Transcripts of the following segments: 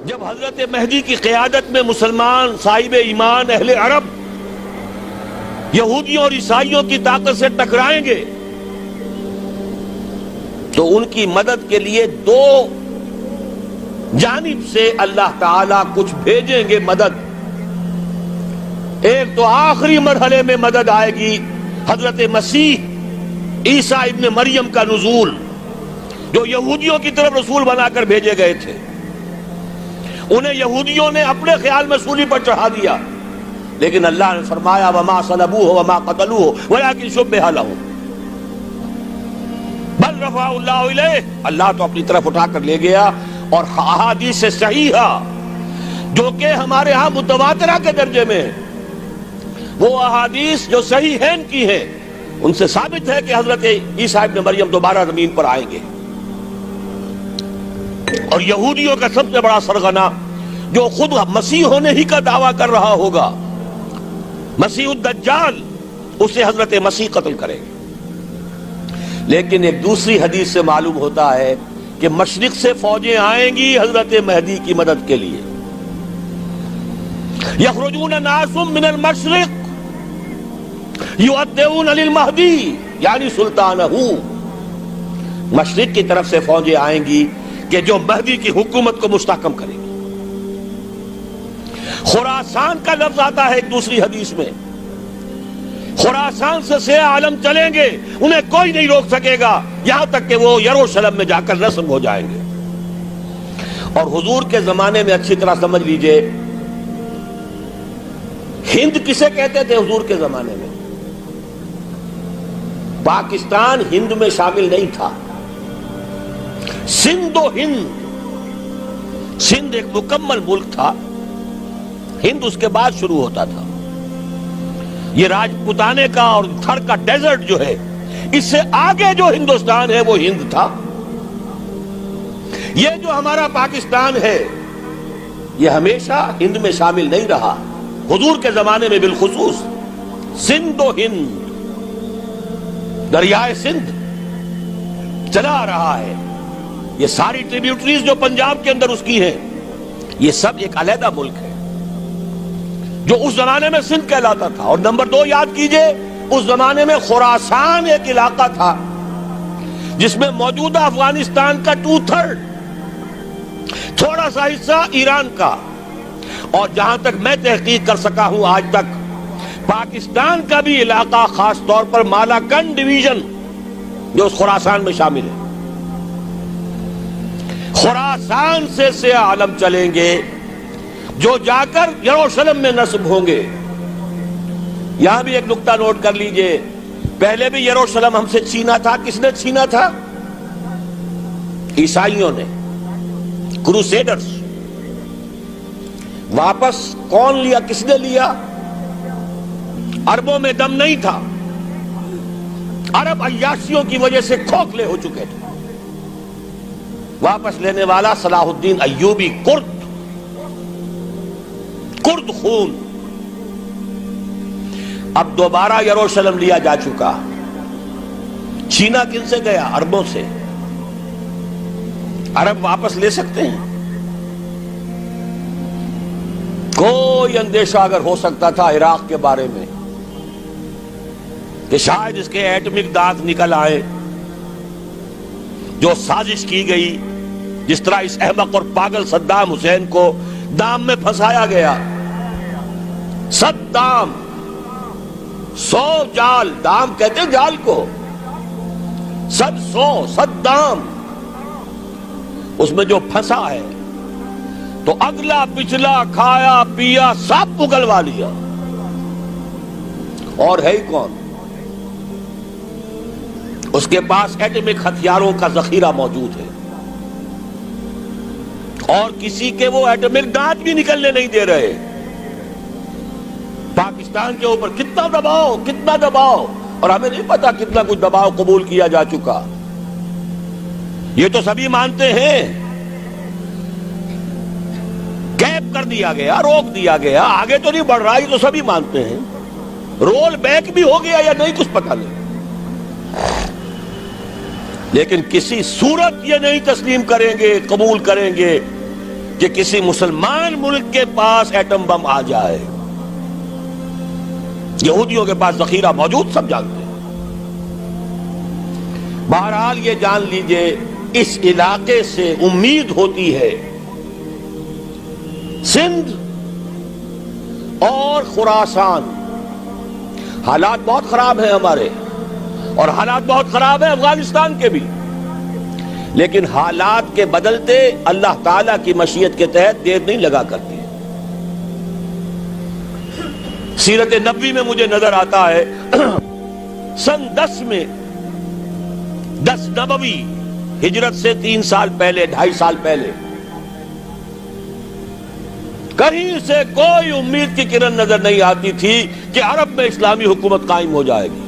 جب حضرت مہدی کی قیادت میں مسلمان صاحب ایمان اہل عرب یہودیوں اور عیسائیوں کی طاقت سے ٹکرائیں گے تو ان کی مدد کے لیے دو جانب سے اللہ تعالیٰ کچھ بھیجیں گے مدد. ایک تو آخری مرحلے میں مدد آئے گی حضرت مسیح عیسیٰ ابن مریم کا نزول، جو یہودیوں کی طرف رسول بنا کر بھیجے گئے تھے. انہیں یہودیوں نے اپنے خیال میں سولی پر چڑھا دیا، لیکن اللہ نے فرمایا وما صلبوہ وما قتلوہ ولکن شبہ لہم بل رفعہ اللہ الیہ. اللہ تو اپنی طرف اٹھا کر لے گیا. اور احادیث صحیحہ جو کہ ہمارے ہاں متواترہ کے درجے میں، وہ احادیث جو صحیحین کی ہیں، ان سے ثابت ہے کہ حضرت عیسیٰ ابن مریم دوبارہ زمین پر آئیں گے. اور یہودیوں کا سب سے بڑا سرغنہ جو خود مسیح ہونے ہی کا دعویٰ کر رہا ہوگا، مسیح الدجال، اسے حضرت مسیح قتل کرے گے. لیکن ایک دوسری حدیث سے معلوم ہوتا ہے کہ مشرق سے فوجیں آئیں گی حضرت مہدی کی مدد کے لیے. یخرجون ناس من المشرق یؤدون للمہدی یعنی سلطانہ. مشرق کی طرف سے فوجیں آئیں گی کہ جو مہدی کی حکومت کو مستحکم کریں گی. خراسان کا لفظ آتا ہے ایک دوسری حدیث میں. خراسان سے سیاہ عالم چلیں گے، انہیں کوئی نہیں روک سکے گا یہاں تک کہ وہ یروشلم میں جا کر نصب ہو جائیں گے. اور حضور کے زمانے میں اچھی طرح سمجھ لیجئے، ہند کسے کہتے تھے حضور کے زمانے میں؟ پاکستان ہند میں شامل نہیں تھا. سندھ و ہند، سندھ ایک مکمل ملک تھا، ہند اس کے بعد شروع ہوتا تھا. یہ راجپوتانے کا اور تھر کا ڈیزرٹ جو ہے، اس سے آگے جو ہندوستان ہے وہ ہند تھا. یہ جو ہمارا پاکستان ہے یہ ہمیشہ ہند میں شامل نہیں رہا. حضور کے زمانے میں بالخصوص سندھ و ہند، دریائے سندھ چلا آ رہا ہے. یہ ساری ٹریبیوٹریز جو پنجاب کے اندر اس کی ہیں، یہ سب ایک علیحدہ ملک ہے جو اس زمانے میں سندھ کہلاتا تھا. اور نمبر 2 یاد کیجئے، اس زمانے میں خراسان ایک علاقہ تھا جس میں موجودہ افغانستان کا 2/3، تھوڑا سا حصہ ایران کا، اور جہاں تک میں تحقیق کر سکا ہوں آج تک پاکستان کا بھی علاقہ، خاص طور پر مالاکنڈ ڈویژن جو اس خراسان میں شامل ہے. خراسان سے سیاہ عالم چلیں گے جو جا کر یروشلم میں نصب ہوں گے. یہاں بھی ایک نقطہ نوٹ کر لیجئے، پہلے بھی یروشلم ہم سے چھینا تھا. کس نے چھینا تھا؟ عیسائیوں نے، کروسیڈرز. واپس کون لیا؟ کس نے لیا؟ عربوں میں دم نہیں تھا، عرب عیاشیوں کی وجہ سے کھوکھلے ہو چکے تھے. واپس لینے والا صلاح الدین ایوبی، کرد خون. اب دوبارہ یروشلم لیا جا چکا. چھینا کن سے گیا؟ عربوں سے. عرب واپس لے سکتے ہیں؟ کوئی اندیشہ اگر ہو سکتا تھا عراق کے بارے میں کہ شاید اس کے ایٹمک دانت نکل آئے، جو سازش کی گئی، جس طرح اس احمق اور پاگل صدام حسین کو دام میں پھنسایا گیا. صدام 100 جال، دام کہتے ہیں جال کو، 100 اس میں جو پھنسا ہے تو اگلا پچھلا کھایا پیا سب اگلوا لیا. اور ہے ہی کون؟ اس کے پاس ایٹمک ہتھیاروں کا ذخیرہ موجود ہے، اور کسی کے وہ ایٹمک دانت بھی نکلنے نہیں دے رہے. پاکستان کے اوپر کتنا دباؤ، اور ہمیں نہیں پتا کتنا کچھ دباؤ قبول کیا جا چکا. یہ تو سبھی مانتے ہیں. کیپ کر دیا گیا، روک دیا گیا، آگے تو نہیں بڑھ رہا، یہ تو سبھی مانتے ہیں. رول بیک بھی ہو گیا یا نہیں کچھ پتہ نہیں. لیکن کسی صورت یہ نہیں تسلیم کریں گے، قبول کریں گے کہ کسی مسلمان ملک کے پاس ایٹم بم آ جائے. یہودیوں کے پاس ذخیرہ موجود، سب جانتے ہیں. بہرحال یہ جان لیجئے اس علاقے سے امید ہوتی ہے سندھ اور خراسان. حالات بہت خراب ہیں ہمارے، اور حالات بہت خراب ہیں افغانستان کے بھی، لیکن حالات کے بدلتے اللہ تعالیٰ کی مشیت کے تحت دیر نہیں لگا کرتی. سیرت نبوی میں مجھے نظر آتا ہے سن 10 میں 10 نبوی ہجرت سے 3 سال پہلے 2.5 سال پہلے کہیں سے کوئی امید کی کرن نظر نہیں آتی تھی کہ عرب میں اسلامی حکومت قائم ہو جائے گی.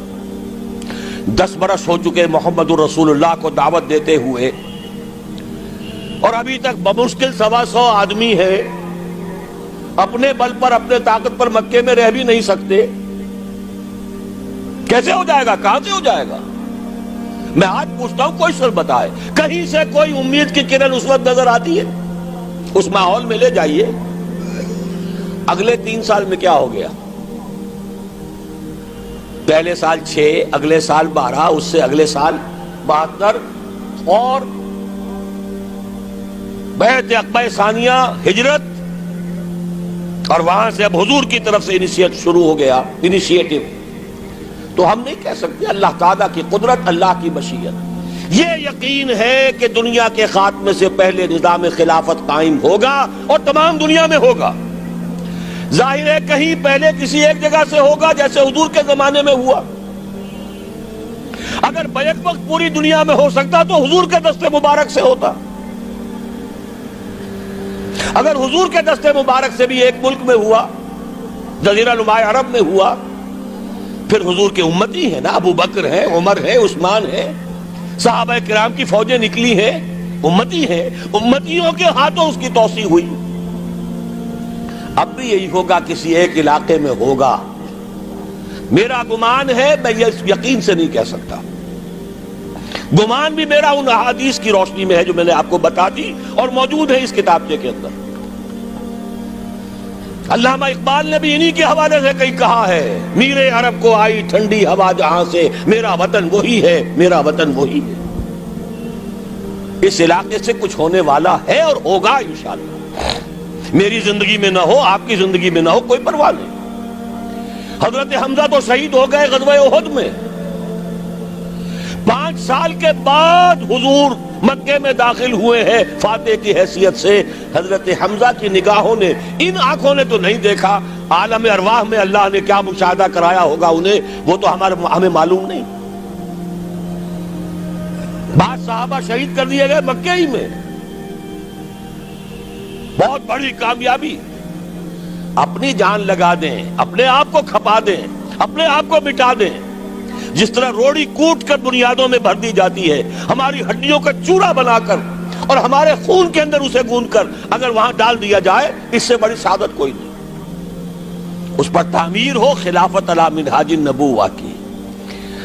10 برس ہو چکے محمد الرسول اللہ کو دعوت دیتے ہوئے، اور ابھی تک بمشکل 125 آدمی ہے. اپنے بل پر اپنے طاقت پر مکے میں رہ بھی نہیں سکتے. کیسے ہو جائے گا؟ کہاں سے ہو جائے گا؟ میں آج پوچھتا ہوں، کوئی سر بتائے کہیں سے کوئی امید کی کرن اس وقت نظر آتی ہے؟ اس ماحول میں لے جائیے. اگلے 3 سال میں کیا ہو گیا؟ پہلے سال 6، اگلے سال 12، اس سے اگلے سال 72، اور بیعت عقبہ ثانیہ ہجرت، اور وہاں سے اب حضور کی طرف سے انیشیٹ شروع ہو گیا، انیشیٹو. تو ہم نہیں کہہ سکتے اللہ تعالیٰ کی قدرت، اللہ کی مشیت. یہ یقین ہے کہ دنیا کے خاتمے سے پہلے نظام خلافت قائم ہوگا، اور تمام دنیا میں ہوگا. ظاہر ہے کہیں پہلے کسی ایک جگہ سے ہوگا، جیسے حضور کے زمانے میں ہوا. اگر بیک وقت پوری دنیا میں ہو سکتا تو حضور کے دست مبارک سے ہوتا. اگر حضور کے دست مبارک سے بھی ایک ملک میں ہوا، جزیرہ نما عرب میں ہوا، پھر حضور کے امتی ہیں نا، ابو بکر ہیں، عمر ہے، عثمان ہے، صحابہ کرام کی فوجیں نکلی ہیں، امتی ہیں. امتیوں کے ہاتھوں اس کی توسیع ہوئی. اب بھی یہی ہوگا، کسی ایک علاقے میں ہوگا. میرا گمان ہے، میں یہ یقین سے نہیں کہہ سکتا. گمان بھی میرا ان احادیث کی روشنی میں ہے جو میں نے آپ کو بتا دی اور موجود ہے اس کتابچے کے اندر. علامہ اقبال نے بھی انہی کے حوالے سے کئی کہا ہے، میرے عرب کو آئی ٹھنڈی ہوا جہاں سے، میرا وطن وہی ہے، میرا وطن وہی ہے. اس علاقے سے کچھ ہونے والا ہے اور ہوگا انشاءاللہ. میری زندگی میں نہ ہو، آپ کی زندگی میں نہ ہو، کوئی پرواہ نہیں. حضرت حمزہ تو شہید ہو گئے غزوہ احد میں. 5 سال کے بعد حضور مکے میں داخل ہوئے ہیں فاتح کی حیثیت سے. حضرت حمزہ کی نگاہوں نے، ان آنکھوں نے تو نہیں دیکھا، عالم ارواح میں اللہ نے کیا مشاہدہ کرایا ہوگا انہیں، وہ تو ہمیں معلوم نہیں. بعض صحابہ شہید کر دیے گئے مکے ہی میں. بہت بڑی کامیابی. اپنی جان لگا دیں، اپنے آپ کو کھپا دیں، اپنے آپ کو مٹا دیں. جس طرح روڑی کوٹ کر بنیادوں میں بھر دی جاتی ہے، ہماری ہڈیوں کا چورا بنا کر اور ہمارے خون کے اندر اسے گوندھ کر اگر وہاں ڈال دیا جائے، اس سے بڑی سعادت کوئی نہیں. اس پر تعمیر ہو خلافت علی منہاج النبوہ کی،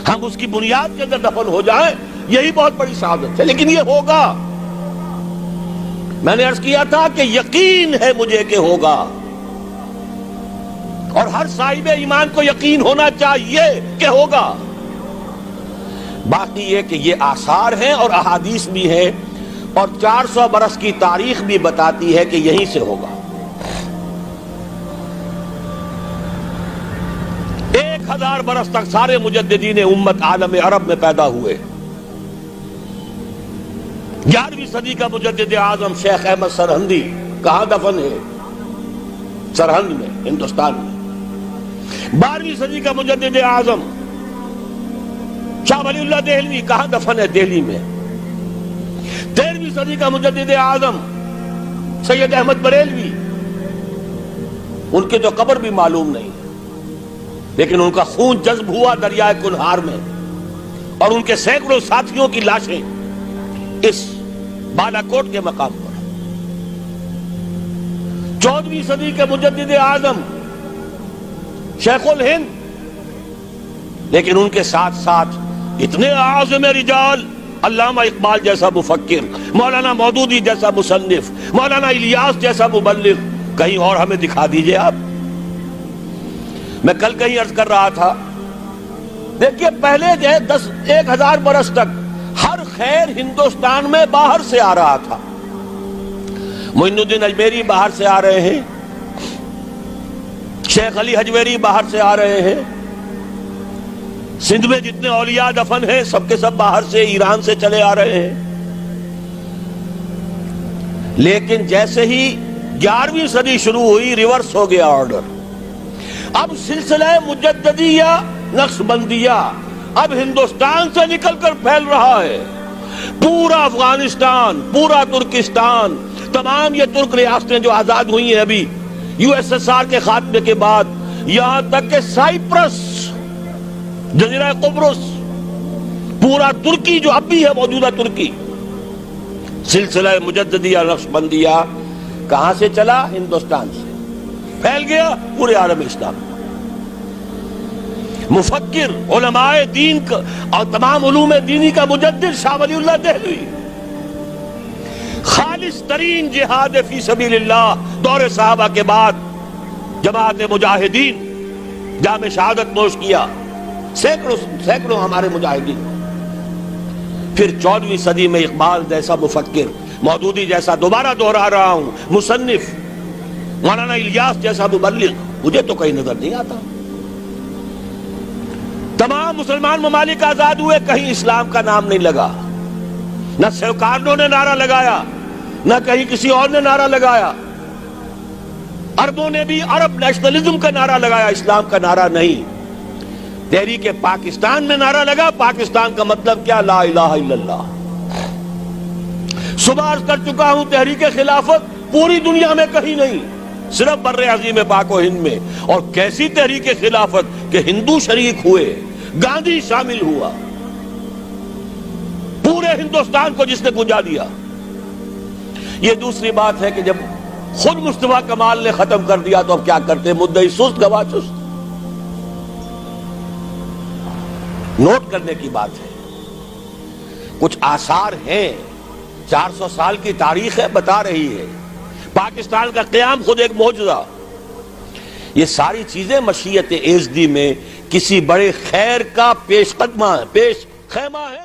ہم اس کی بنیاد کے اندر دفن ہو جائیں، یہی بہت بڑی سعادت ہے. لیکن یہ ہوگا. میں نے عرض کیا تھا کہ یقین ہے مجھے کہ ہوگا، اور ہر صاحب ایمان کو یقین ہونا چاہیے کہ ہوگا. باقی یہ کہ یہ آثار ہیں اور احادیث بھی ہیں، اور 400 برس کی تاریخ بھی بتاتی ہے کہ یہیں سے ہوگا. 1000 برس تک سارے مجددین امت عالم عرب میں پیدا ہوئے. 11ویں صدی کا مجدد اعظم شیخ احمد سرہندی کہاں دفن ہے؟ سرہند میں، ہندوستان میں. 12ویں صدی کا مجدد اعظم شاہ ولی اللہ دہلوی کہاں دفن ہے؟ دہلی میں. 13ویں صدی کا مجدد اعظم سید احمد بریلوی، ان کی تو قبر بھی معلوم نہیں، لیکن ان کا خون جذب ہوا دریائے کنہار میں، اور ان کے سینکڑوں ساتھیوں کی لاشیں اس بالا کوٹ کے مقام پر. 14ویں صدی کے مجدد اعظم شیخ الہند، لیکن ان کے ساتھ ساتھ اتنے اعظم رجال علامہ اقبال جیسا مفکر، مولانا مودودی جیسا مصنف، مولانا الیاس جیسا مبلغ کہیں اور ہمیں دکھا دیجئے آپ۔ میں کل کہیں عرض کر رہا تھا، دیکھیے پہلے جو ہے 1000 برس تک ہر خیر ہندوستان میں باہر سے آ رہا تھا۔ معین الدین اجمیری باہر سے آ رہے ہیں، شیخ علی حجویری باہر سے آ رہے ہیں، سندھ میں جتنے اولیاء دفن ہیں سب کے سب باہر سے، ایران سے چلے آ رہے ہیں۔ لیکن جیسے ہی 11ویں صدی شروع ہوئی، ریورس ہو گیا آرڈر۔ اب سلسلہ مجددیہ نقشبندیہ اب ہندوستان سے نکل کر پھیل رہا ہے۔ پورا افغانستان، پورا ترکستان، تمام یہ ترک ریاستیں جو آزاد ہوئی ہیں ابھی USSR کے خاتمے کے بعد، یہاں تک کہ سائپرس، جزیرہ قبرص، پورا ترکی جو اب بھی ہے موجودہ ترکی، سلسلہ مجددیہ نقشبندیہ کہاں سے چلا؟ ہندوستان سے پھیل گیا پورے عالم اسلام۔ مفکر، علماء دین اور تمام علوم دینی کا مجدد شاہ ولی اللہ دہلوی، خالص ترین جہاد فی سبیل اللہ دور صحابہ کے بعد جماعت مجاہدین جام شہادت نوش کیا، سینکڑوں ہمارے مجاہدین۔ پھر 14ویں صدی میں اقبال جیسا مفکر، مودودی جیسا، دوبارہ دوہرا رہا ہوں، مصنف، مولانا الیاس جیسا مبلغ مجھے تو کہیں نظر نہیں آتا۔ تمام مسلمان ممالک آزاد ہوئے، کہیں اسلام کا نام نہیں لگا، نہ سیوکارنوں نے نعرہ لگایا، نہ کہیں کسی اور نے نعرہ لگایا۔ عربوں نے بھی عرب نیشنلزم کا نعرہ لگایا، اسلام کا نعرہ نہیں۔ تحریک پاکستان میں نعرہ لگا، پاکستان کا مطلب کیا؟ لا الہ الا اللہ۔ صبح عرض کر چکا ہوں، تحریک خلافت پوری دنیا میں کہیں نہیں، صرف بر عظیم پاک و ہند میں۔ اور کیسی تحریک خلافت کہ ہندو شریک ہوئے، گاندھی شامل ہوا، پورے ہندوستان کو جس نے گنجا دیا۔ یہ دوسری بات ہے کہ جب خود مصطفیٰ کمال نے ختم کر دیا تو اب کیا کرتے؟ مدعی سست گواہ چست۔ نوٹ کرنے کی بات ہے، کچھ آثار ہیں، 400 سال کی تاریخ ہے، بتا رہی ہے پاکستان کا قیام خود ایک معجزہ۔ یہ ساری چیزیں مشیت ایزدی میں کسی بڑے خیر کا پیش خیمہ ہے۔